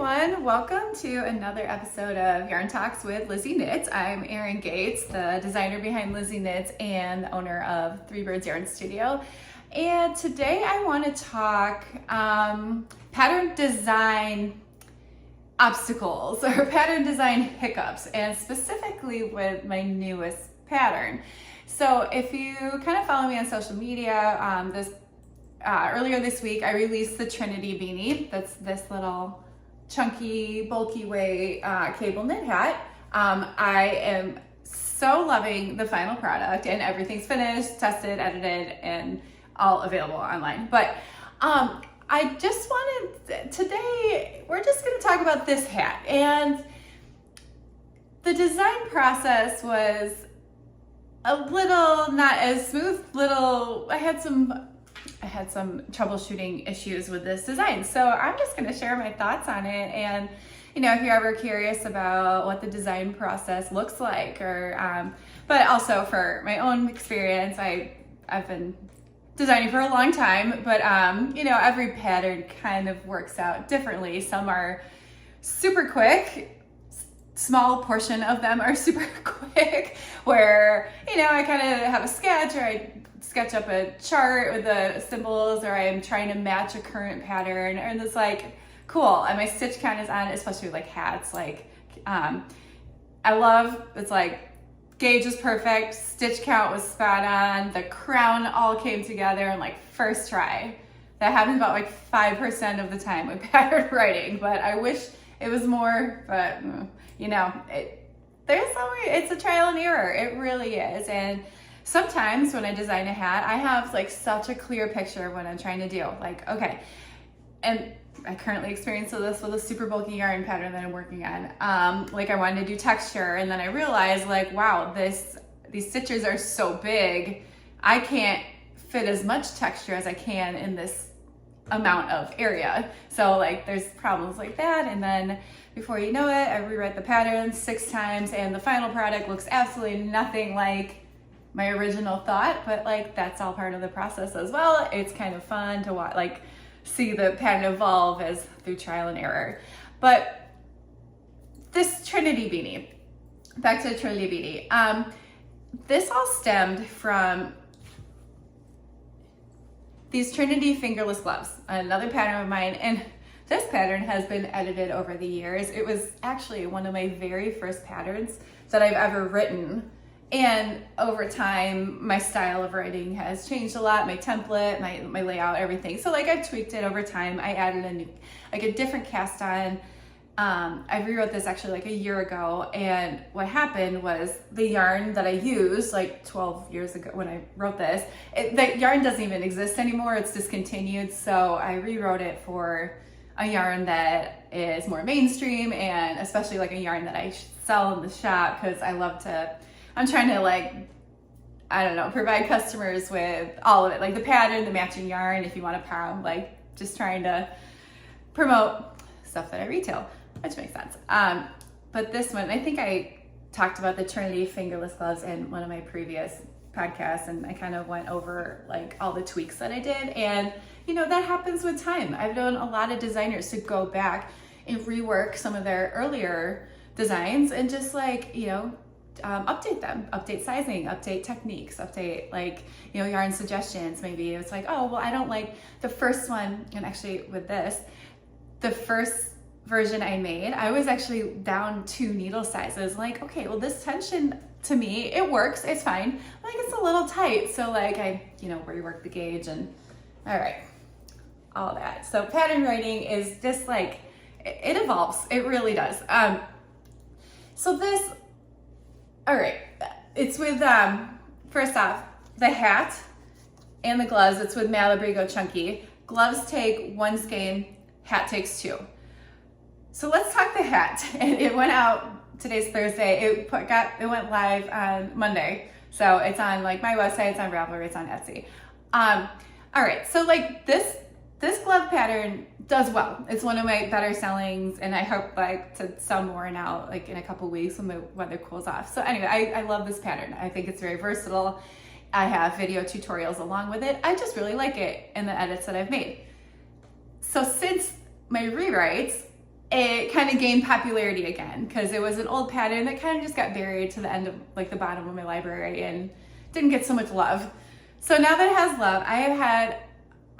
everyone. Welcome to another episode of Yarn Talks with Lizzy Knits. I'm Erin Gates, the designer behind Lizzy Knits and the owner of Three Birds Yarn Studio. And today I want to talk pattern design obstacles or pattern design hiccups, and specifically with my newest pattern. So if you kind of follow me on social media, earlier this week I released the Trinity Beanie. That's this little chunky, bulky way cable knit hat. I am so loving the final product, and everything's finished, tested, edited, and all available online. But I just wanted, today, we're just gonna talk about this hat. And the design process was a little not as smooth, I had some troubleshooting issues with this design. So I'm just gonna share my thoughts on it. And if you're ever curious about what the design process looks like, or but also for my own experience, I've been designing for a long time, but every pattern kind of works out differently. Some are super quick, small portion of them are super quick, where I kind of have a sketch, or I sketch up a chart with the symbols, or I'm trying to match a current pattern, and it's like cool, and my stitch count is on, especially with like hats. I love, it's like gauge is perfect, stitch count was spot on, the crown all came together in like first try. That happens about like 5% of the time with pattern writing, but I wish it was more. But it's a trial and error, it really is. And sometimes when I design a hat, I have like such a clear picture of what I'm trying to do. Like, okay, and I currently experience this with a super bulky yarn pattern that I'm working on. I wanted to do texture, and then I realized like, wow, these stitches are so big, I can't fit as much texture as I can in this amount of area. So like there's problems like that. And then before you know it, I rewrite the pattern 6 times, and the final product looks absolutely nothing like my original thought. But like that's all part of the process as well. It's kind of fun to watch, like see the pattern evolve as through trial and error. But this Trinity Beanie, back to the Trinity Beanie, this all stemmed from these Trinity fingerless gloves, another pattern of mine. And this pattern has been edited over the years. It was actually one of my very first patterns that I've ever written. And over time, my style of writing has changed a lot, my template, my layout, everything. So like I tweaked it over time. I added a different cast on. I rewrote this actually like a year ago. And what happened was the yarn that I used like 12 years ago when I wrote this, the yarn doesn't even exist anymore. It's discontinued. So I rewrote it for a yarn that is more mainstream, and especially like a yarn that I sell in the shop, because I'm trying to provide customers with all of it, like the pattern, the matching yarn, if you want to pound, like just trying to promote stuff that I retail, which makes sense. But this one, I think I talked about the Trinity fingerless gloves in one of my previous podcasts, and I kind of went over like all the tweaks that I did. And that happens with time. I've known a lot of designers to go back and rework some of their earlier designs and just update them, update sizing, update techniques, update yarn suggestions. Maybe it's like, oh, well, I don't like the first one. And actually with this, the first version I made, I was actually down 2 needle sizes. Like, okay, well, this tension to me, it works, it's fine. Like it's a little tight. So like I, rework the gauge, and all right, all that. So pattern writing is just like, it evolves. It really does. So this, all right, it's with, first off, the hat and the gloves, it's with Malabrigo Chunky. Gloves take 1 skein, hat takes 2. So let's talk the hat. And it went out, today's Thursday, it went live on Monday. So it's on like my website, it's on Ravelry, it's on Etsy. All right, so like this glove pattern does well. It's one of my better sellings, and I hope to sell more now, like in a couple weeks when the weather cools off. So anyway, I love this pattern. I think it's very versatile. I have video tutorials along with it. I just really like it in the edits that I've made. So since my rewrites, it kind of gained popularity again because it was an old pattern that kind of just got buried to the end of like the bottom of my library and didn't get so much love. So now that it has love, I have had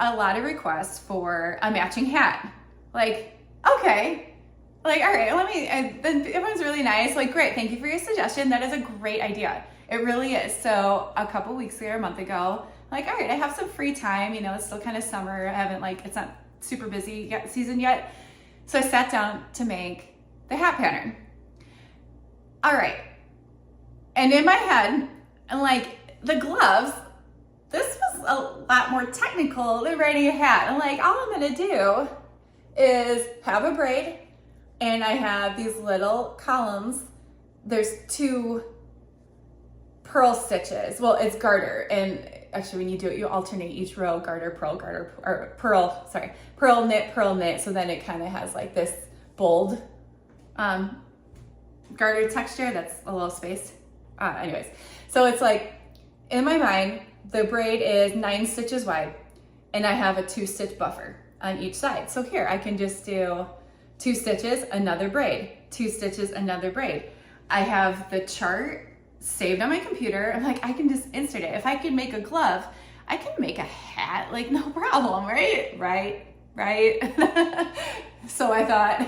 a lot of requests for a matching hat. Like, okay, like, all right, then everyone's really nice. Like, great, thank you for your suggestion. That is a great idea. It really is. So a couple weeks ago, a month ago, like, all right, I have some free time. You know, it's still kind of summer. I haven't it's not super busy season yet. So I sat down to make the hat pattern. All right. And in my head, and like the gloves, this was a lot more technical than writing a hat. And like, all I'm gonna do is have a braid, and I have these little columns. There's 2 pearl stitches. Well, it's garter, and actually when you do it, you alternate each row, garter, or pearl, knit. So then it kind of has like this bold garter texture that's a little spaced. Anyways, so it's like, in my mind, the braid is 9 stitches wide, and I have a 2-stitch buffer on each side. So here I can just do 2 stitches, another braid, 2 stitches, another braid. I have the chart saved on my computer. I'm like, I can just insert it. If I can make a glove, I can make a hat, like no problem, right? Right. So I thought,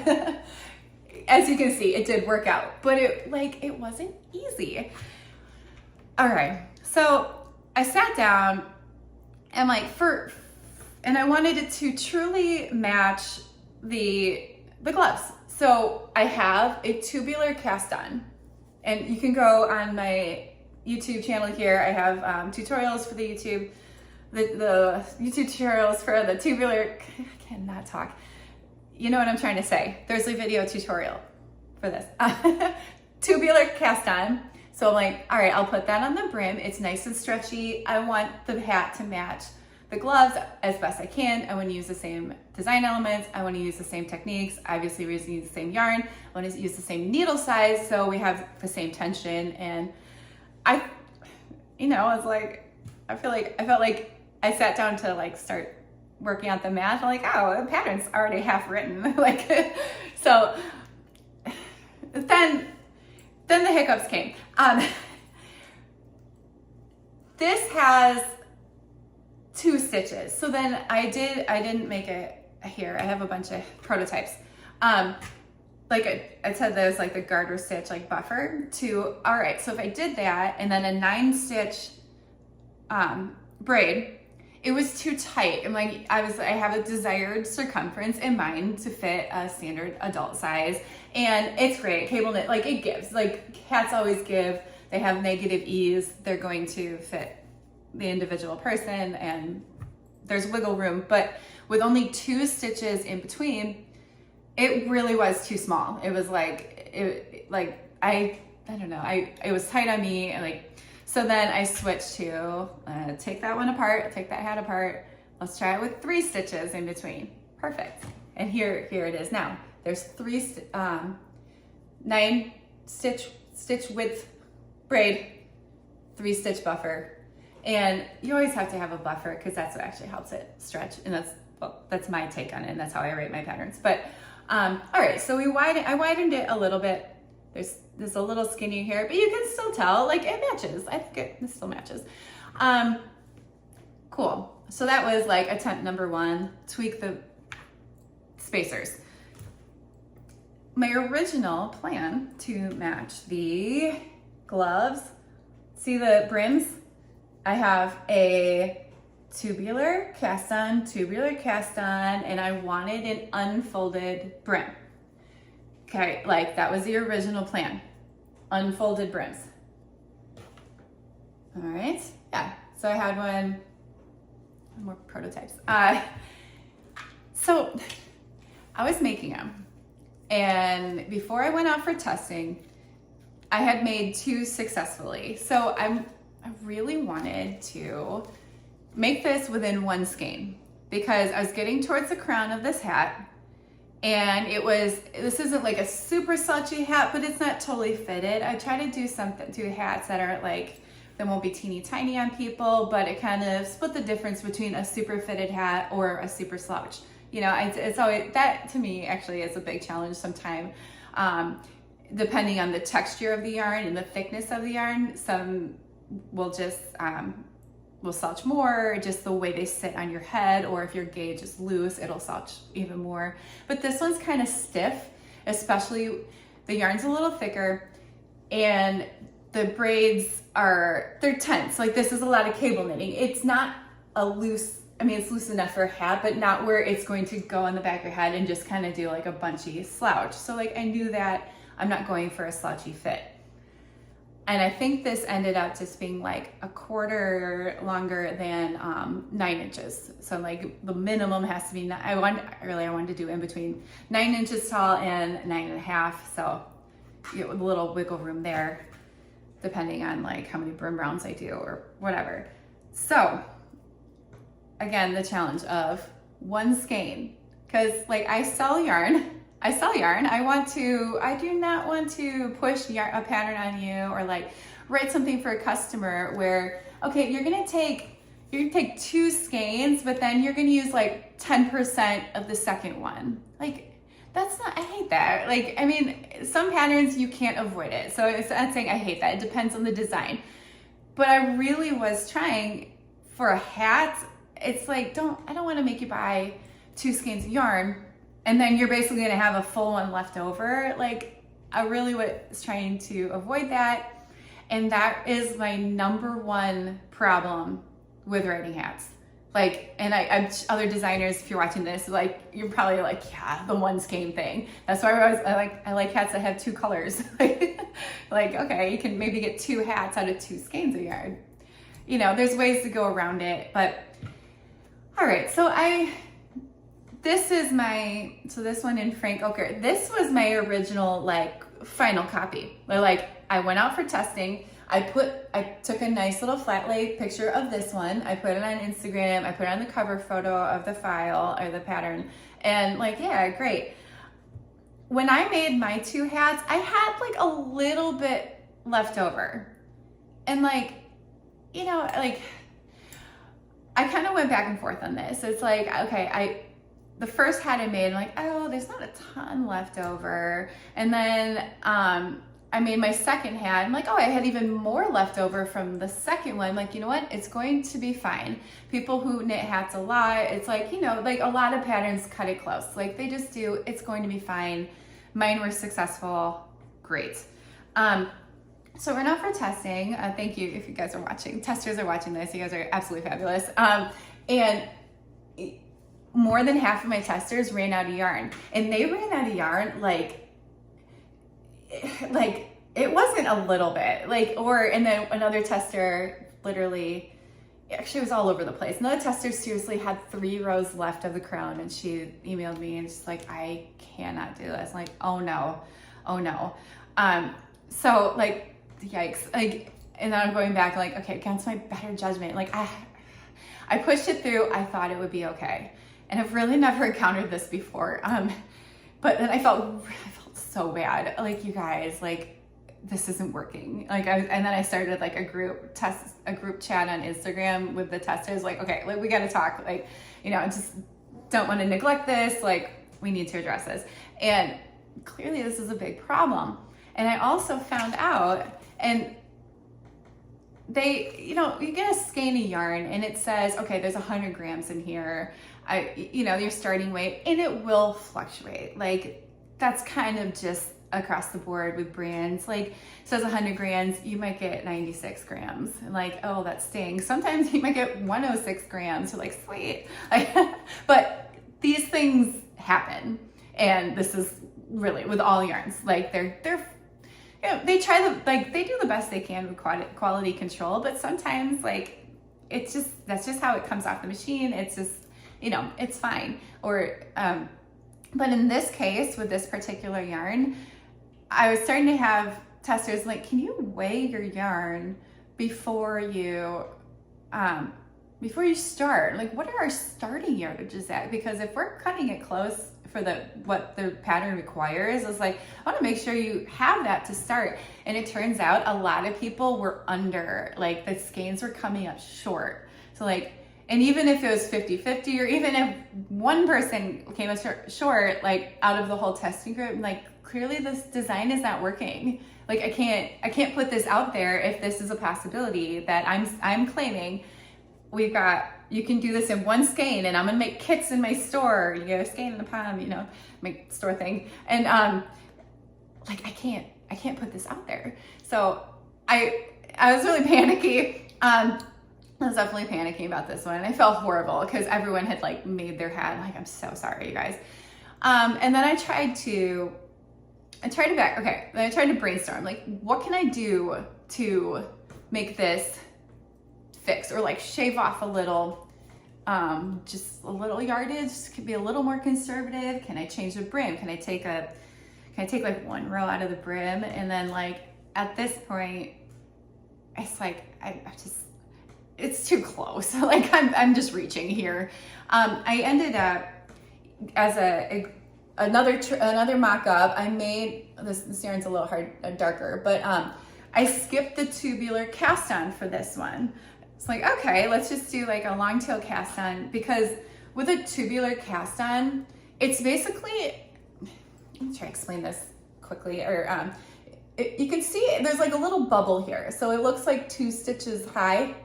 as you can see, it did work out, but it wasn't easy. All right, so I sat down and and I wanted it to truly match the gloves. So I have a tubular cast on, and you can go on my YouTube channel here. I have tutorials for the YouTube tutorials for the tubular, I cannot talk. You know what I'm trying to say. There's a video tutorial for this. Tubular cast on. So I'm like, all right, I'll put that on the brim. It's nice and stretchy. I want the hat to match the gloves as best I can. I want to use the same design elements. I want to use the same techniques. Obviously, we're using the same yarn. I want to use the same needle size so we have the same tension. And I felt like I sat down to start working out the math. I'm like, oh, the pattern's already half written. So then the hiccups came. This has 2 stitches. So then I didn't make it here. I have a bunch of prototypes. Like I said, there's like the garter stitch, like buffer to, all right. So if I did that and then a 9-stitch braid, it was too tight. And like, I have a desired circumference in mind to fit a standard adult size. And it's great. Cable knit, like it gives, like hats always give. They have negative ease. They're going to fit the individual person and there's wiggle room. But with only 2 stitches in between, it really was too small. It was I don't know. It was tight on me. And so then I switched to take that one apart, take that hat apart. Let's try it with 3 stitches in between. Perfect. And here it is now. There's 9 stitch width braid, 3-stitch buffer. And you always have to have a buffer because that's what actually helps it stretch. And that's my take on it. And that's how I write my patterns. But all right, so I widened it a little bit. There's a little skinny here, but you can still tell, like it matches. I think it still matches. Cool. So that was like attempt number 1, tweak the spacers. My original plan to match the gloves, see the brims? I have a tubular cast on, and I wanted an unfolded brim. Okay, like that was the original plan. Unfolded brims. All right, yeah. So I had more prototypes. So I was making them. And before I went out for testing, I had made 2 successfully. So I really wanted to make this within 1 skein because I was getting towards the crown of this hat. And this isn't like a super slouchy hat, but it's not totally fitted. I try to do hats that aren't that won't be teeny tiny on people, but it kind of split the difference between a super fitted hat or a super slouch. You know, it's always, that to me actually is a big challenge sometimes. Depending on the texture of the yarn and the thickness of the yarn, some will just, will slouch more, just the way they sit on your head, or if your gauge is loose, it'll slouch even more. But this one's kind of stiff, especially the yarn's a little thicker and the braids they're tense. Like this is a lot of cable knitting. It's not a loose, I mean, it's loose enough for a hat, but not where it's going to go on the back of your head and just kind of do like a bunchy slouch. So like I knew that I'm not going for a slouchy fit. And I think this ended up just being like a quarter longer than 9 inches. So like the minimum has to be, I wanted to do in between 9 inches tall and 9.5. So you know, a little wiggle room there, depending on like how many brim rounds I do or whatever. So again, the challenge of one skein, because like I sell yarn. I do not want to push a pattern on you or like write something for a customer where, okay, you're gonna take 2 skeins, but then you're gonna use like 10% of the second one. Like that's not, I hate that. Like, I mean, some patterns you can't avoid it. So it's not saying I hate that, it depends on the design. But I really was trying for a hat, it's like, I don't wanna make you buy 2 skeins of yarn and then you're basically gonna have a full one left over. Like, I really was trying to avoid that. And that is my number one problem with writing hats. Like, and I'm other designers, if you're watching this, like, you're probably like, yeah, the one skein thing. That's why I like hats that have 2 colors. Like, okay, you can maybe get 2 hats out of 2 skeins of yarn. You know, there's ways to go around it, but all right, so this one in Frank Ochre, this was my original like final copy. Like I went out for testing. I took a nice little flat lay picture of this one. I put it on Instagram. I put it on the cover photo of the file or the pattern, and like, yeah, great. When I made my 2 hats, I had like a little bit left over, and like, you know, like I kind of went back and forth on this. It's like, okay, the first hat I made, I'm like, oh, there's not a ton left over. And then I made my second hat. I'm like, oh, I had even more left over from the second one. I'm like, you know what? It's going to be fine. People who knit hats a lot, it's like, you know, like a lot of patterns cut it close. Like they just do, it's going to be fine. Mine were successful. Great. So we're now for testing. Thank you if you guys are watching. Testers are watching this. You guys are absolutely fabulous. And more than half of my testers ran out of yarn, and they ran out of yarn like it wasn't a little bit, like, and then another tester literally, actually it was all over the place. Another tester seriously had 3 rows left of the crown, and she emailed me and she's like, I cannot do this. I'm like, oh no. So like, yikes. Like, and then I'm going back like, okay, against my better judgment, like I pushed it through. I thought it would be okay. And I've really never encountered this before. But then I felt so bad. Like, you guys, like, this isn't working. Like, and then I started like a group chat on Instagram with the testers. Like, okay, like we got to talk. Like, you know, I just don't want to neglect this. Like, we need to address this. And clearly this is a big problem. And I also found out, and they, you know, you get a skein of yarn and it says, okay, there's 100 grams in here. You know, your starting weight, and it will fluctuate. Like, that's kind of just across the board with brands. Like, it says 100 grams, you might get 96 grams. And like, oh, that stings. Sometimes you might get 106 grams. You're like, sweet. Like, but these things happen. And this is really with all yarns. Like, they're you know, they do the best they can with quality control, but sometimes like that's just how it comes off the machine. It's just, you know, it's fine. Or but in this case, with this particular yarn, I was starting to have testers like, can you weigh your yarn before you start? Like, what are our starting yardages at? Because if we're cutting it close for what the pattern requires, is like, I want to make sure you have that to start. And it turns out a lot of people were under, like the skeins were coming up short. So like, And even if it was 50-50, or even if one person came up short, like out of the whole testing group, like clearly this design is not working. Like I can't put this out there if this is a possibility that I'm claiming. You can do this in one skein, and I'm gonna make kits in my store. You get a skein in the palm, you know, my store thing. And like I can't put this out there. So I was really panicky. I was definitely panicking about this one. I felt horrible because everyone had like made their hat. Like, I'm so sorry, you guys. And then I tried to brainstorm, like, what can I do to make this fix, or like shave off a little, just a little yardage, could be a little more conservative. Can I change the brim? Can I take like one row out of the brim? And then like, at this point, it's like, it's too close. Like I'm just reaching here. I ended up as another mock-up. I made this yarn's a little darker, but I skipped the tubular cast on for this one. It's like, okay, let's just do like a long tail cast on, because with a tubular cast on, it's basically, let me try to explain this quickly, or you can see there's like a little bubble here. So it looks like 2 stitches high,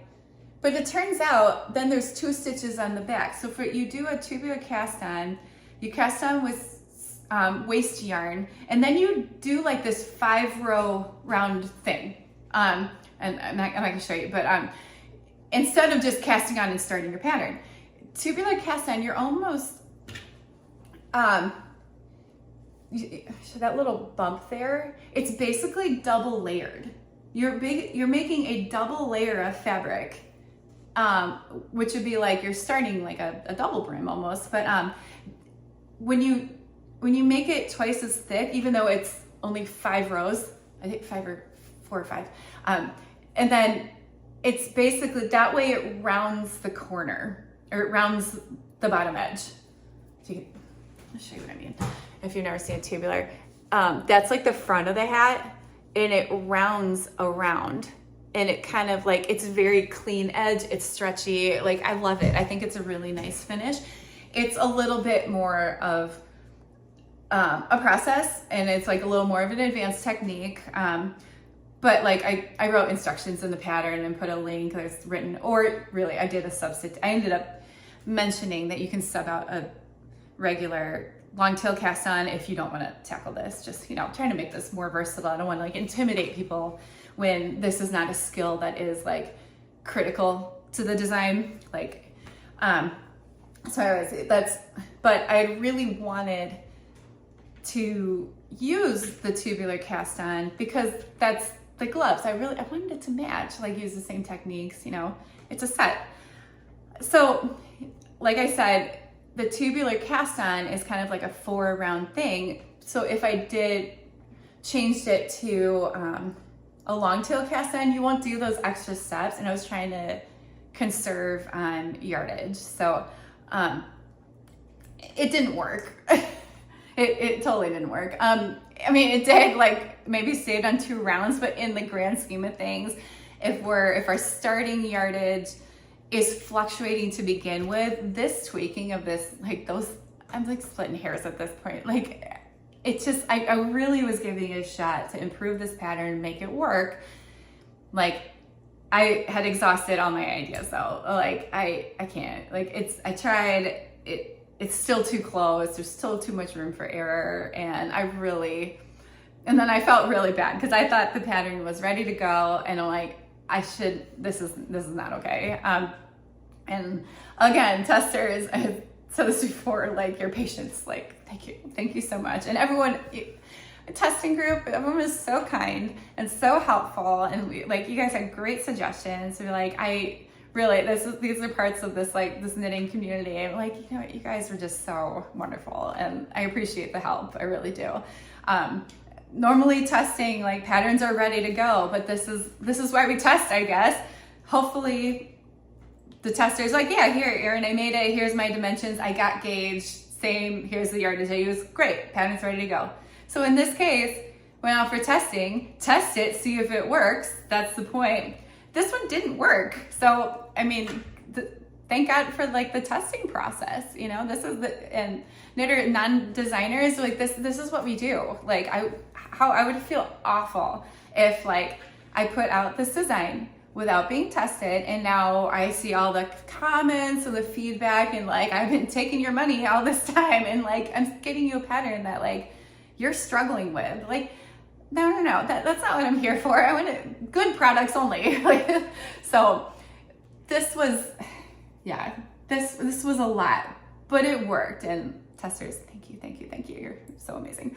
but it turns out then there's 2 stitches on the back. So for you do a tubular cast on, you cast on with waste yarn, and then you do like this 5-row round thing. And I'm not gonna show you, but instead of just casting on and starting your pattern, tubular cast on, you're almost, so that little bump there, it's basically double layered. You're making a double layer of fabric, which would be like you're starting like a double brim almost. But when you make it twice as thick, even though it's only 5 rows, I think 5 or 4 or 5, and then it's basically that way it rounds the corner, or it rounds the bottom edge. So I'll show you what I mean. If you've never seen a tubular, that's like the front of the hat, and it rounds around, and it kind of like, it's very clean edge, it's stretchy. Like, I love it. I think it's a really nice finish. It's a little bit more of a process, and it's like a little more of an advanced technique. But like I wrote instructions in the pattern and put a link that's written, or really I did a substitute. I ended up mentioning that you can sub out a regular long tail cast on if you don't want to tackle this. Just, you know, trying to make this more versatile. I don't want to like intimidate people when this is not a skill that is like critical to the design. Like, so but I really wanted to use the tubular cast on because that's the gloves. I wanted it to match, like use the same techniques, you know, it's a set. So like I said, the tubular cast on is kind of like a 4-round thing. So if I changed it to a long tail cast on, you won't do those extra steps. And I was trying to conserve on yardage. So it didn't work. It totally didn't work. I mean, it did like maybe stayed on 2 rounds, but in the grand scheme of things, if our starting yardage is fluctuating to begin with, this tweaking of this, like those, I'm like splitting hairs at this point. Like, it's just, I really was giving it a shot to improve this pattern, make it work. Like, I had exhausted all my ideas though. Like, I can't, like I tried, it's still too close. There's still too much room for error. And then I felt really bad because I thought the pattern was ready to go. And I'm like, this is not okay. And again, testers, I've said this before, like your patience, like, thank you so much. And everyone, testing group, everyone was so kind and so helpful. And you guys had great suggestions. So like, these are parts of this, like this knitting community. I'm like, you know what, you guys were just so wonderful. And I appreciate the help. I really do. Normally testing, like patterns are ready to go, but this is why we test, I guess. Hopefully the tester's like, yeah, here, Erin, I made it. Here's my dimensions. I got gauged. Same. Here's the yardage I used. Great. Pattern's ready to go. So in this case, went out for testing, test it, see if it works. That's the point. This one didn't work. So, I mean, thank God for like the testing process, you know, this is the, and knitter non-designers, like this is what we do. Like how I would feel awful if like I put out this design without being tested, and now I see all the comments and the feedback, and like I've been taking your money all this time, and like I'm getting you a pattern that like you're struggling with. Like, no, that's not what I'm here for. I want good products only. Like, so this was, yeah, this was a lot, but it worked. And testers, thank you. You're so amazing.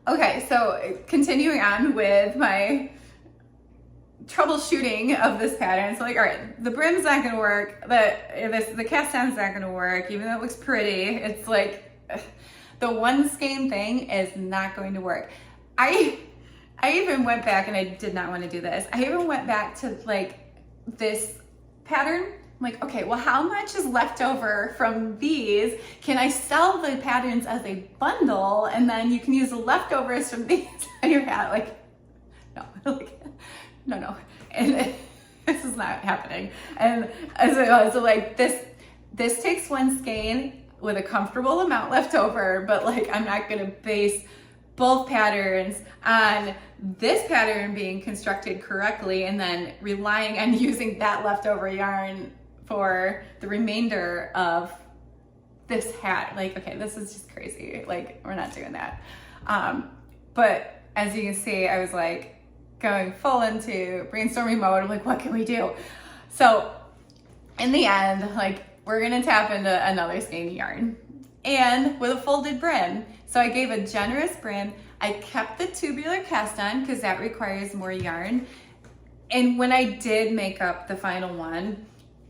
Okay, so continuing on with my troubleshooting of this pattern. So like, all right, the brim's not gonna work, the cast on's not gonna work, even though it looks pretty. It's like, the one skein thing is not going to work. I even went back, and I did not want to do this. I even went back to like this pattern. I'm like, okay, well, how much is left over from these? Can I sell the patterns as a bundle, and then you can use the leftovers from these on your hat? Like, no, like, no. And this is not happening. And so like this takes one skein with a comfortable amount left over, but like I'm not gonna base both patterns on this pattern being constructed correctly and then relying on using that leftover yarn for the remainder of this hat. Like, okay, this is just crazy. Like, we're not doing that. But as you can see, I was like going full into brainstorming mode. I'm like, what can we do? So in the end, like, we're gonna tap into another skein yarn, and with a folded brim. So I gave a generous brim. I kept the tubular cast on because that requires more yarn. And when I did make up the final one,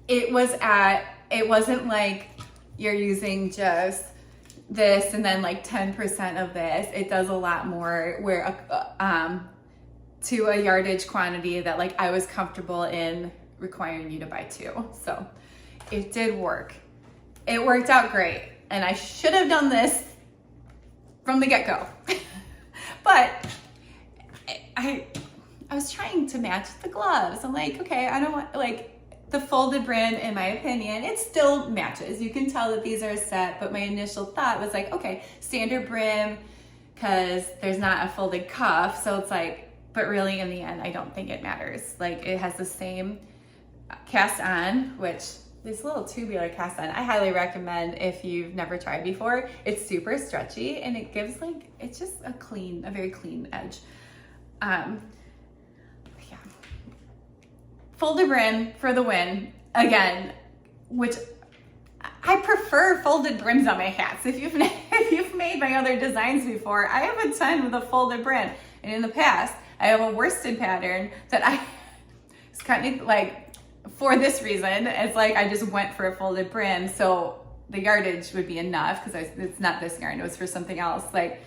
it wasn't like you're using just this and then like 10% of this. It does a lot more, where to a yardage quantity that like I was comfortable in requiring you to buy two. So it did work. It worked out great. And I should have done this from the get-go. But I was trying to match the gloves. I'm like, okay, I don't want, like, the folded brim, in my opinion, it still matches. You can tell that these are a set, but my initial thought was like, okay, standard brim, because there's not a folded cuff. So it's like, but really in the end, I don't think it matters. Like, it has the same cast on, which this little tubular cast on, I highly recommend if you've never tried before. It's super stretchy, and it gives like, it's just a very clean edge. Yeah. Folded brim for the win. Again, which I prefer folded brims on my hats. If you've made my other designs before, I have a ton with a folded brim. And in the past, I have a worsted pattern that I was kind of like, for this reason, it's like I just went for a folded brim, so the yardage would be enough, because it's not this yarn, it was for something else. Like,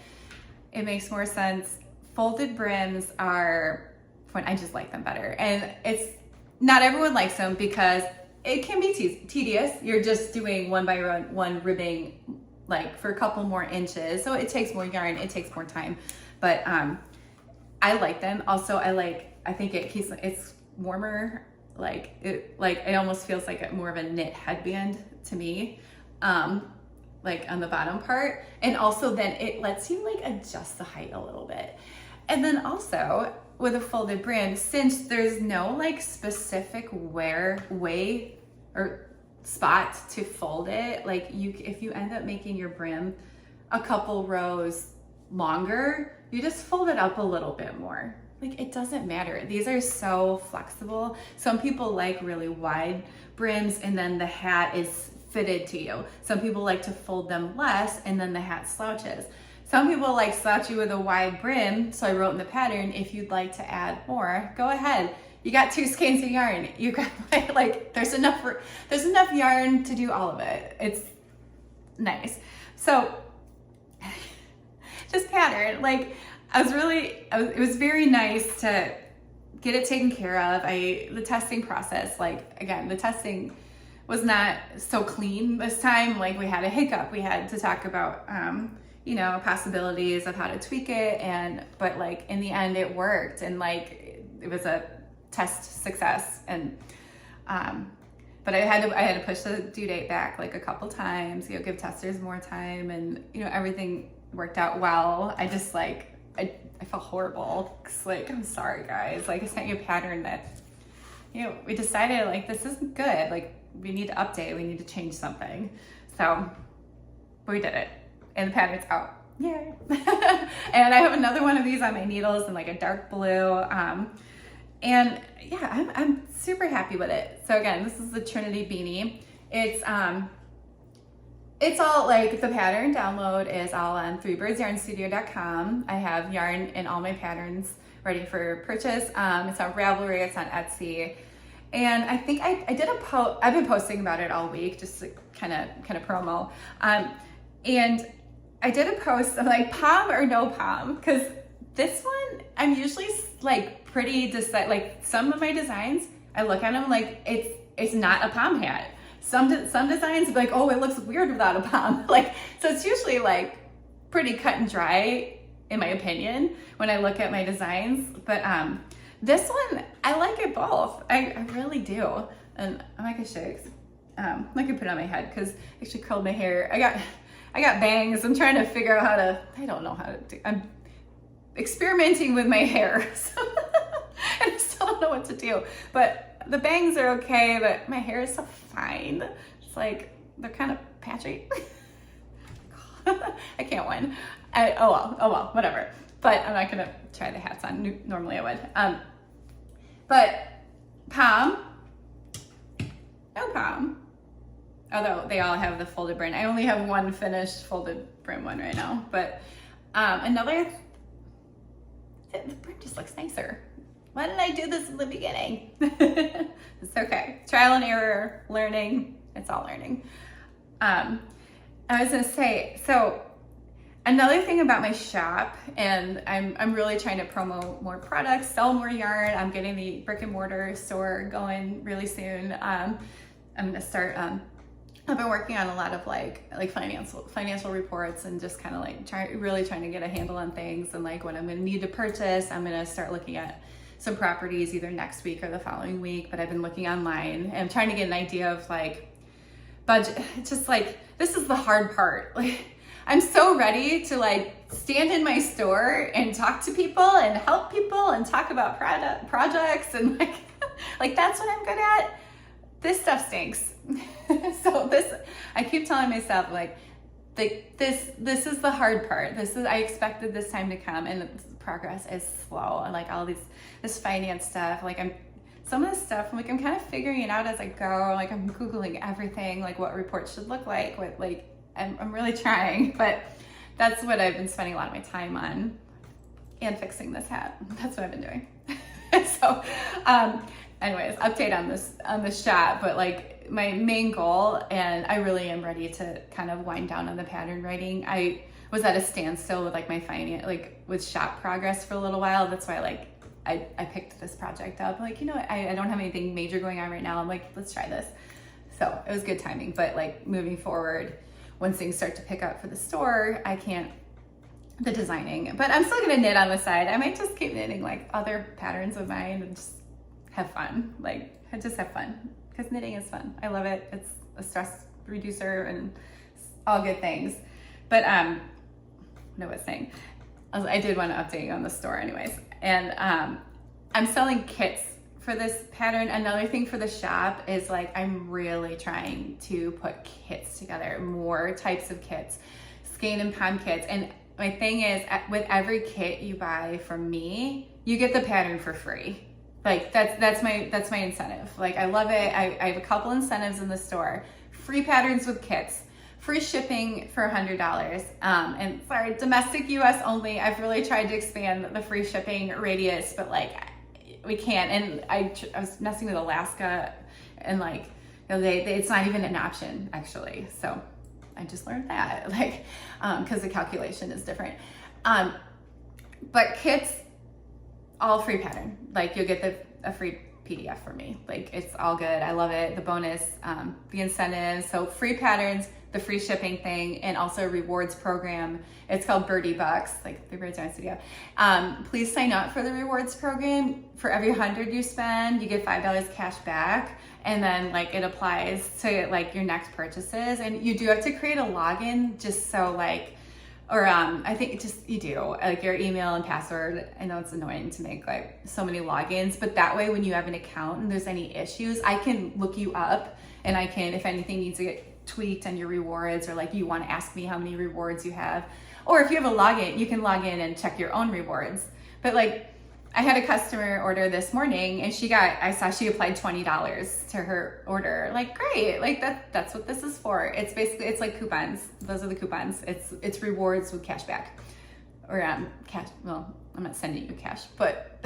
it makes more sense. Folded brims are fun. I just like them better, and it's not everyone likes them because it can be tedious. You're just doing one by one ribbing, like for a couple more inches, so it takes more yarn, it takes more time. But I like them. Also, I think it's warmer. Like it almost feels like more of a knit headband to me, like on the bottom part. And also then it lets you like adjust the height a little bit. And then also with a folded brim, since there's no like specific way or spot to fold it, like if you end up making your brim a couple rows longer, you just fold it up a little bit more. Like, it doesn't matter. These are so flexible. Some people like really wide brims, and then the hat is fitted to you. Some people like to fold them less, and then the hat slouches. Some people like slouchy with a wide brim, so I wrote in the pattern, if you'd like to add more, go ahead. You got 2 skeins of yarn. You got like there's enough yarn to do all of it. It's nice. So this pattern, like, it was very nice to get it taken care of. The testing process, like, again, the testing was not so clean this time. Like, we had a hiccup. We had to talk about, possibilities of how to tweak it. But like, in the end, it worked. And like, it was a test success. And but I had to push the due date back like a couple times, you know, give testers more time, and you know, everything worked out well. I just like, I felt horrible. Cause like, I'm sorry guys, like I sent you a pattern that, you know, we decided like, this isn't good. Like we need to update, we need to change something. So we did it and the pattern's out. Yay. And I have another one of these on my needles in like a dark blue. And yeah, I'm super happy with it. So again, this is the Trinity Beanie. It's all like, the pattern download is all on threebirdsyarnstudio.com. I have yarn in all my patterns ready for purchase. It's on Ravelry, it's on Etsy. And I think I did a post, I've been posting about it all week, just to kind of promo. And I did a post of like pom or no pom, because this one, I'm usually like pretty like some of my designs, I look at them like it's not a pom hat. Some designs be like, oh, it looks weird without a pom. Like, so it's usually like pretty cut and dry in my opinion when I look at my designs. But this one, I like it both. I really do. And I'm not gonna show you, I can put it on my head because I actually curled my hair. I got bangs. I'm trying to figure out I don't know how to do, I'm experimenting with my hair. And I still don't know what to do. But the bangs are okay, but my hair is so fine. It's like, they're kind of patchy. I can't win. Oh well, whatever. But I'm not gonna try the hats on. Normally I would. But pom, no pom. Although they all have the folded brim. I only have one finished folded brim one right now. But the brim just looks nicer. Why didn't I do this in the beginning? It's okay. Trial and error, learning. It's all learning. I was gonna say, so another thing about my shop, and I'm really trying to promo more products, sell more yarn. I'm getting the brick and mortar store going really soon. I'm gonna start. I've been working on a lot of like financial reports and just kind of like really trying to get a handle on things and like what I'm gonna need to purchase. I'm gonna start looking at some properties either next week or the following week. But I've been looking online and I'm trying to get an idea of like budget. It's just like, this is the hard part. Like, I'm so ready to like stand in my store and talk to people and help people and talk about projects and like that's what I'm good at. This stuff stinks. So I keep telling myself like this is the hard part. I expected this time to come, and progress is slow. And like all this finance stuff, like some of this stuff, I'm kind of figuring it out as I go. Like I'm Googling everything, like what reports should look like, I'm really trying, but that's what I've been spending a lot of my time on, and fixing this hat. That's what I've been doing. So, anyways, update on this shop, but like my main goal, and I really am ready to kind of wind down on the pattern writing. I was at a standstill with like my finance, like with shop progress for a little while. That's why like I picked this project up. Like, you know, I don't have anything major going on right now. I'm like, let's try this. So it was good timing, but like moving forward, once things start to pick up for the store, the designing, but I'm still gonna knit on the side. I might just keep knitting like other patterns of mine and just have fun. Like, just have fun, because knitting is fun. I love it. It's a stress reducer and all good things. But what was I saying? I did want to update you on the store anyways. And I'm selling kits for this pattern. Another thing for the shop is like, I'm really trying to put kits together, more types of kits, skein and pom kits. And my thing is, with every kit you buy from me, you get the pattern for free. Like that's my incentive. Like I love it. I have a couple incentives in the store: free patterns with kits, free shipping for $100. And sorry, domestic US only. I've really tried to expand the free shipping radius, but like we can't. And I was messing with Alaska, and like, you know, it's not even an option actually. So I just learned that, like, because the calculation is different. But kits, all free pattern. Like you'll get a free PDF from me. Like it's all good. I love it. The bonus, the incentives. So free patterns, the free shipping thing, and also a rewards program. It's called Birdie Bucks, like the birds in my studio. Please sign up for the rewards program. For every 100 you spend, you get $5 cash back. And then like it applies to like your next purchases. And you do have to create a login just so like, or I think just you do like your email and password. I know it's annoying to make like so many logins, but that way when you have an account and there's any issues, I can look you up and I can, if anything needs to get tweaked on your rewards, or like you want to ask me how many rewards you have, or if you have a login, you can log in and check your own rewards. But like I had a customer order this morning and I saw she applied $20 to her order. Like, great, like that's what this is for. It's basically, it's like coupons. Those are the coupons. It's rewards with cash back, or cash. Well, I'm not sending you cash, but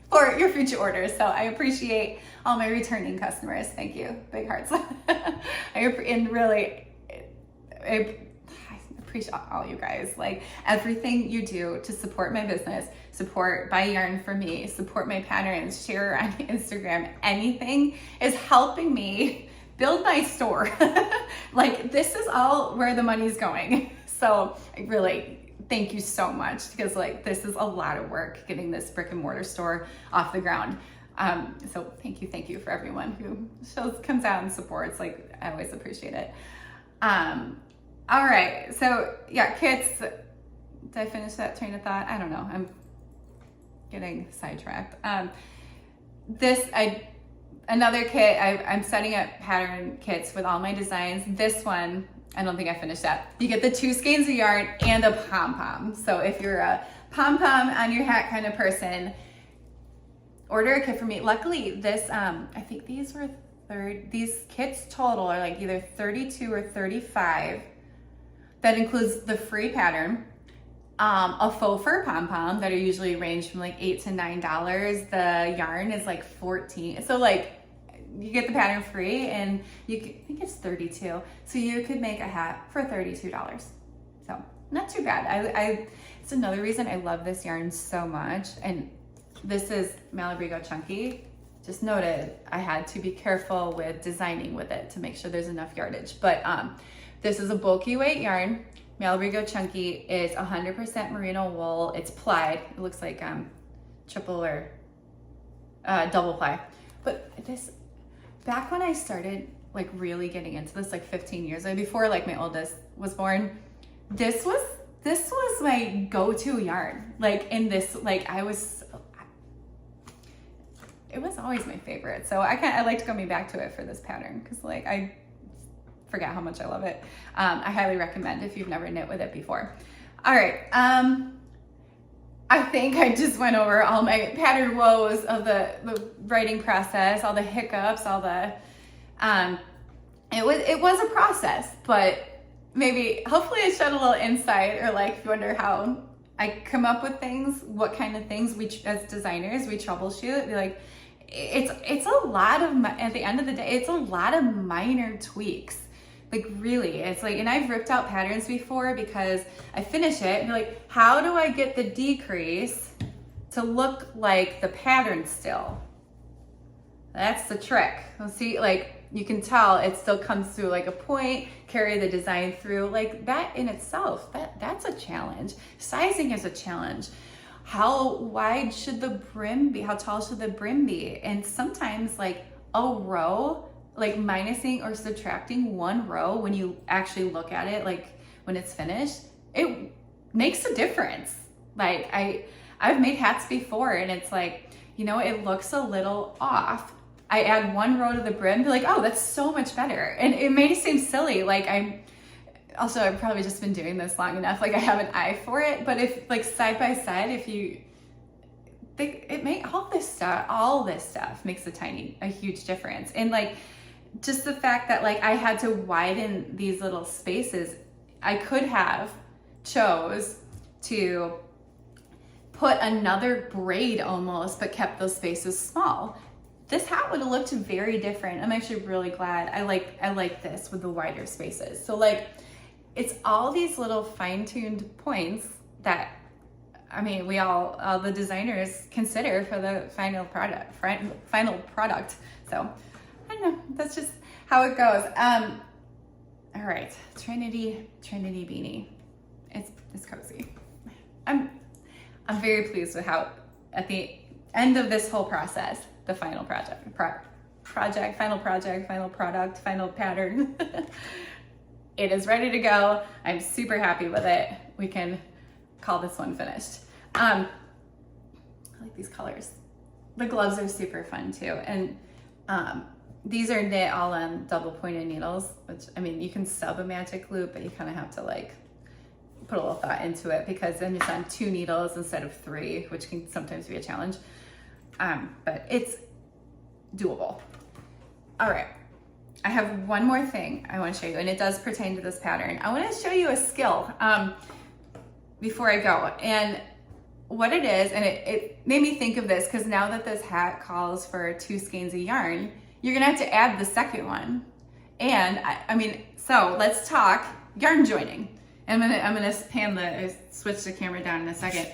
for your future orders. So I appreciate all my returning customers. Thank you, big hearts. I appreciate all you guys, like everything you do to support my business, support Buy Yarn for Me, support my patterns, share on Instagram. Anything is helping me build my store. Like this is all where the money's going. So I really thank you so much, because like this is a lot of work getting this brick and mortar store off the ground. So thank you for everyone who comes out and supports. Like I always appreciate it. All right, so yeah, kits. Did I finish that train of thought? I don't know. I'm getting sidetracked. Another kit. I'm setting up pattern kits with all my designs. This one, I don't think I finished that. You get the 2 skeins of yarn and a pom-pom. So if you're a pom-pom on your hat kind of person, order a kit for me. Luckily, this I think these kits total are like either 32 or 35. That includes the free pattern, a faux fur pom-pom that are usually range from like $8 to $9. The yarn is like $14. So like you get the pattern free, and I think it's 32. So you could make a hat for $32. So not too bad. It's another reason I love this yarn so much. And this is Malabrigo Chunky. Just noted, I had to be careful with designing with it to make sure there's enough yardage. But this is a bulky weight yarn. Malabrigo Chunky is 100% merino wool. It's plied. It looks like triple or double ply. But this, back when I started like really getting into this, like 15 years ago, before like my oldest was born, this was my go-to yarn. Like in this, like it was always my favorite. So I liked coming back to it for this pattern, because like I forget how much I love it. I highly recommend if you've never knit with it before. All right, I think I just went over all my pattern woes of the writing process, all the hiccups, all the, it was a process, but hopefully I shed a little insight, or like if you wonder how I come up with things, what kind of things as designers we troubleshoot. Like it's a lot of, at the end of the day, it's a lot of minor tweaks. Like really, it's like, and I've ripped out patterns before because I finish it and be like, how do I get the decrease to look like the pattern still? That's the trick. Well, see, like you can tell it still comes through like a point, carry the design through. Like that in itself, that's a challenge. Sizing is a challenge. How wide should the brim be? How tall should the brim be? And sometimes like a row, like minusing or subtracting one row when you actually look at it, like when it's finished, it makes a difference. Like I've made hats before and it's like, you know, it looks a little off. I add one row to the brim, be like, oh, that's so much better. And it may seem silly. Like I've probably just been doing this long enough. Like I have an eye for it, but if like side by side, if you think it may, all this stuff makes a huge difference. And like, just the fact that like I had to widen these little spaces, I could have chose to put another braid almost, but kept those spaces small. This hat would have looked very different. I'm actually really glad. I like this with the wider spaces. So like, it's all these little fine-tuned points that, I mean, all the designers consider for the final product. So I don't know, that's just how it goes. All right, Trinity Beanie. It's cozy. I'm very pleased with how at the end of this whole process, the final final product, final pattern. It is ready to go. I'm super happy with it. We can call this one finished. I like these colors. The gloves are super fun too. And these are knit all on double pointed needles, which, I mean, you can sub a magic loop, but you kind of have to like put a little thought into it, because then it's on 2 needles instead of 3, which can sometimes be a challenge. But it's doable. All right, I have one more thing I want to show you, and it does pertain to this pattern. I want to show you a skill before I go, and what it is, and it made me think of this, because now that this hat calls for 2 skeins of yarn, you're gonna have to add the second one. And I mean, so let's talk yarn joining. I'm gonna switch the camera down in a second.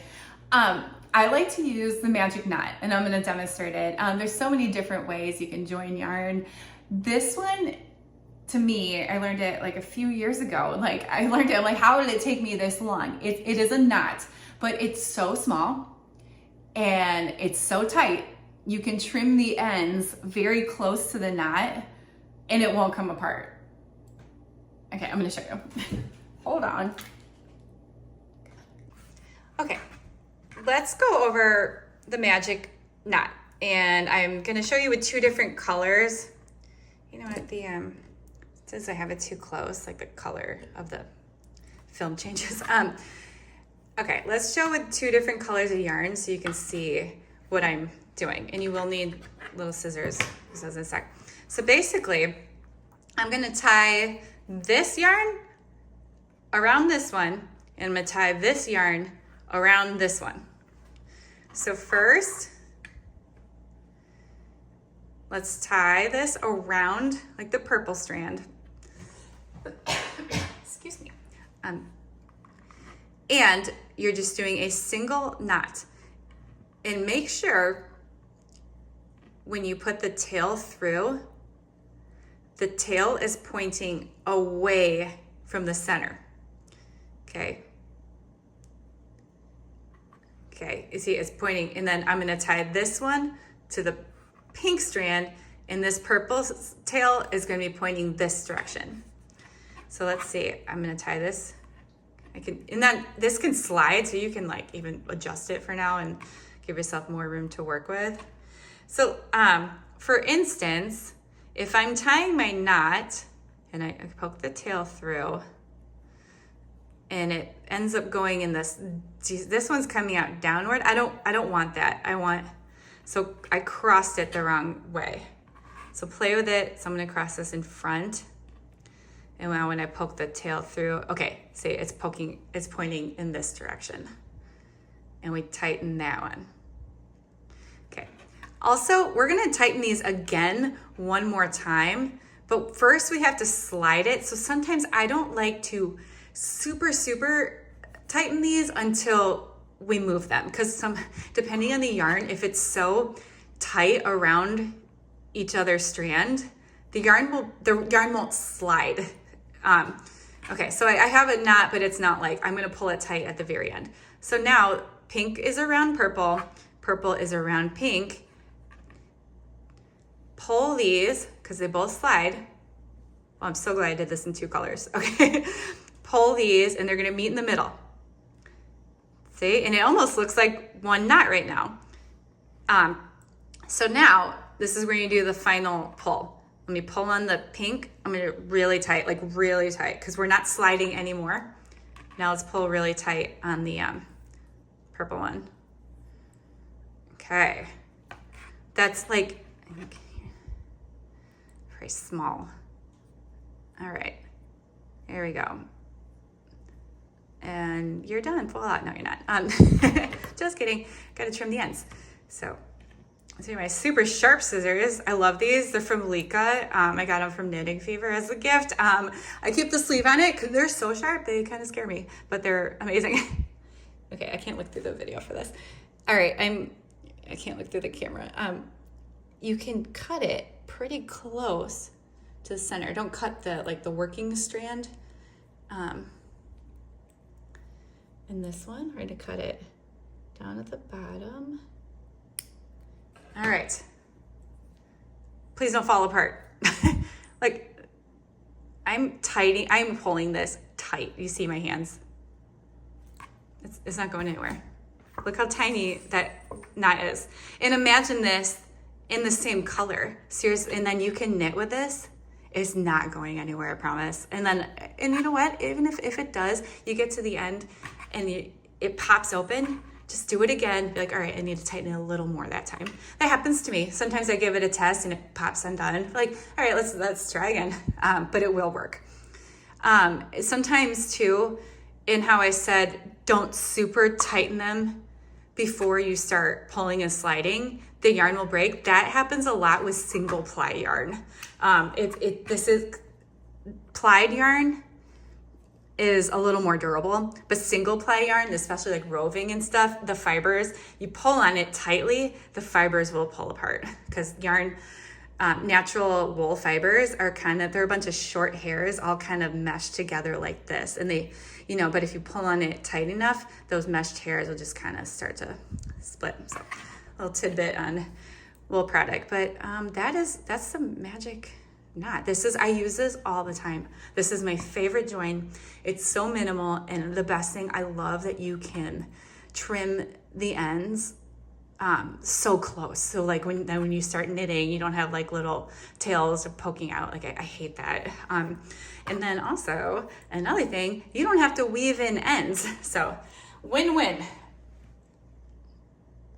I like to use the magic knot, and I'm gonna demonstrate it. There's so many different ways you can join yarn. This one, to me, I learned it like a few years ago. Like I learned it, I'm like, how did it take me this long? It is a knot, but it's so small and it's so tight. You can trim the ends very close to the knot and it won't come apart. Okay, I'm gonna show you. Hold on. Okay, let's go over the magic knot, and I'm gonna show you with 2 different colors. You know what, since I have it too close, like the color of the film changes. Okay, let's show with 2 different colors of yarn so you can see what I'm doing. And you will need little scissors, in a sec. So basically, I'm gonna tie this yarn around this one, and I'm gonna tie this yarn around this one. So first, let's tie this around like the purple strand. Excuse me. And you're just doing a single knot. And make sure when you put the tail through, the tail is pointing away from the center. Okay. Okay, you see it's pointing, and then I'm gonna tie this one to the pink strand, and this purple tail is gonna be pointing this direction. So let's see, I'm gonna tie this. And then this can slide, so you can like even adjust it for now and give yourself more room to work with. So for instance, if I'm tying my knot and I poke the tail through and it ends up going in this one's coming out downward. I don't want that. So I crossed it the wrong way. So play with it. So I'm gonna cross this in front. And now when I poke the tail through, okay, see it's pointing in this direction. And we tighten that one. Okay. Also, we're gonna tighten these again one more time, but first we have to slide it. So sometimes I don't like to super tighten these until we move them, because depending on the yarn, if it's so tight around each other strand, the yarn won't slide. Okay, so I have a knot, but it's not like I'm gonna pull it tight at the very end. So now pink is around purple, purple is around pink. Pull these, because they both slide. Well, I'm so glad I did this in 2 colors. Okay, pull these and they're gonna meet in the middle. See, and it almost looks like one knot right now. So now this is where you do the final pull. Let me pull on the pink. I'm gonna really tight, because we're not sliding anymore. Now let's pull really tight on the purple one. Okay, that's like very small. All right, there we go. And you're done. Pull out. No, you're not. Just kidding. Got to trim the ends. So these are my super sharp scissors. I love these. They're from Lika. I got them from Knitting Fever as a gift. I keep the sleeve on it because they're so sharp. They kind of scare me, but they're amazing. Okay, I can't look through the video for this. All right, I can't look through the camera. You can cut it pretty close to the center. Don't cut the like the working strand. And this one, we're gonna cut it down at the bottom. All right. Please don't fall apart. Like, I'm pulling this tight. You see my hands? It's not going anywhere. Look how tiny that knot is. And imagine this in the same color. Seriously, and then you can knit with this. It's not going anywhere, I promise. And you know what? Even if it does, you get to the end and it pops open, just do it again. Be like, all right, I need to tighten it a little more that time. That happens to me. Sometimes I give it a test and it pops undone. Like, all right, let's try again. But it will work. Sometimes too, in how I said, don't super tighten them before you start pulling and sliding, the yarn will break. That happens a lot with single ply yarn. This is plied yarn is a little more durable, but single ply yarn, especially like roving and stuff, the fibers, you pull on it tightly, the fibers will pull apart because yarn, natural wool fibers are they're a bunch of short hairs all kind of meshed together like this. And they, but if you pull on it tight enough, those meshed hairs will just kind of start to split. So a little tidbit on wool product, but that's the magic knot. I use this all the time. This is my favorite join. It's so minimal, and the best thing, I love that you can trim the ends so close. So like when you start knitting, you don't have like little tails poking out. Like I hate that. And then also another thing, you don't have to weave in ends. So win-win.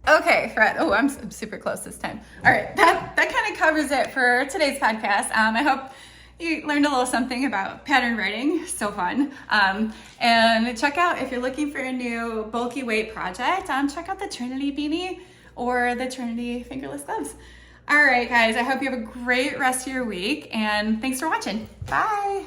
Okay, Fred. Oh, I'm super close this time. All right, that kind of covers it for today's podcast. I hope you learned a little something about pattern writing. So fun. And check out, if you're looking for a new bulky weight project, check out the Trinity Beanie or the Trinity fingerless gloves. All right, guys, I hope you have a great rest of your week, and thanks for watching. Bye.